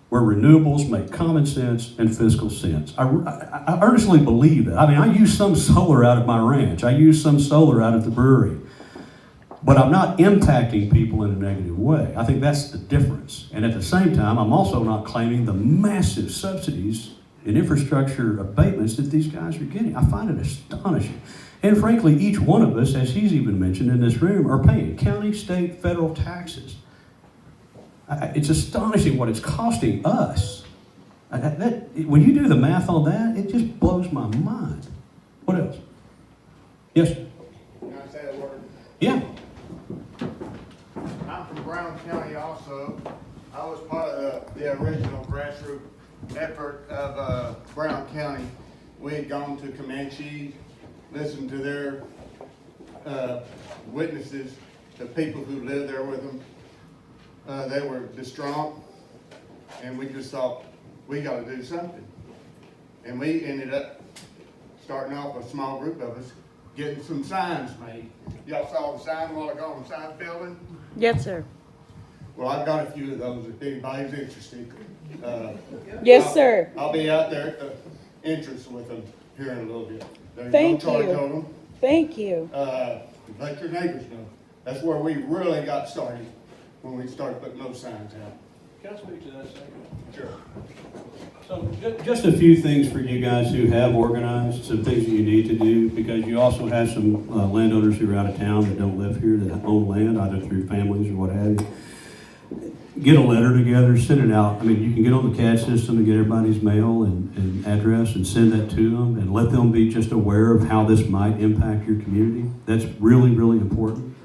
where renewables make common sense and fiscal sense. I earnestly believe that. I mean, I use some solar out of my ranch. I use some solar out of the brewery. But I'm not impacting people in a negative way. I think that's the difference. And at the same time, I'm also not claiming the massive subsidies and infrastructure abatements that these guys are getting. I find it astonishing. And frankly, each one of us, as he's even mentioned in this room, are paying county, state, federal taxes. It's astonishing what it's costing us. When you do the math on that, it just blows my mind. What else? Yes? Can I say a word? Yeah. I'm from Brown County also. I was part of the original grassroots effort of Brown County. We had gone to Comanche, listened to their witnesses, the people who lived there with them. They were distraught, and we just thought, we got to do something. And we ended up starting off a small group of us, getting some signs made. Y'all saw the sign a while ago on the side of the building? Yes, sir. Well, I've got a few of those if anybody's interested. Yes, sir. I'll be out there at the entrance with them here in a little bit. There's Thank no charge you. on them. Thank you. Let your neighbors know. That's where we really got started, when we started putting those signs out. Can I speak to that second? Sure. So just a few things for you guys who have organized, some things that you need to do, because you also have some landowners who are out of town that don't live here, that own land, either through families or what have you. Get a letter together, send it out. I mean, you can get on the CAD system and get everybody's mail and address and send that to them and let them be just aware of how this might impact your community. That's really, really important.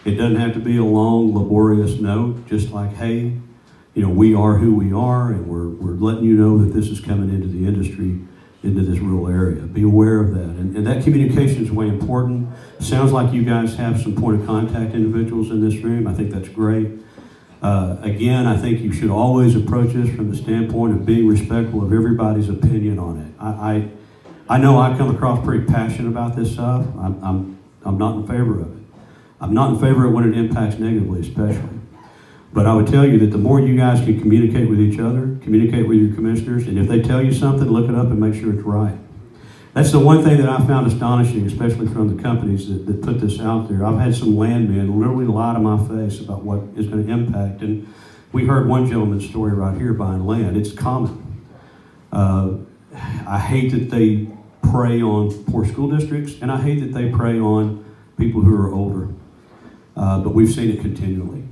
It doesn't have to be a long, laborious note, just like, hey, you know, we are who we are, and we're letting you know that this is coming into the industry, into this rural area. Be aware of that. And that communication is way important. Sounds like you guys have some point of contact individuals in this room. I think that's great. Again, I think you should always approach this from the standpoint of being respectful of everybody's opinion on it. I know I come across pretty passionate about this stuff. I'm not in favor of it. I'm not in favor of when it impacts negatively, especially. But I would tell you that the more you guys can communicate with each other, communicate with your commissioners, and if they tell you something, look it up and make sure it's right. That's the one thing that I found astonishing, especially from the companies that put this out there. I've had some landmen literally lie to my face about what is going to impact. And we heard one gentleman's story right here buying land. It's common. I hate that they prey on poor school districts, and I hate that they prey on people who are older. But we've seen it continually.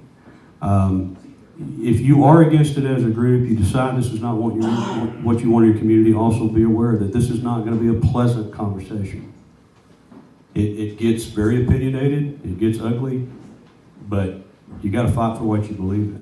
If you are against it as a group, you decide this is not what you want in your community, also be aware that this is not going to be a pleasant conversation. It gets very opinionated, it gets ugly, but you got to fight for what you believe in.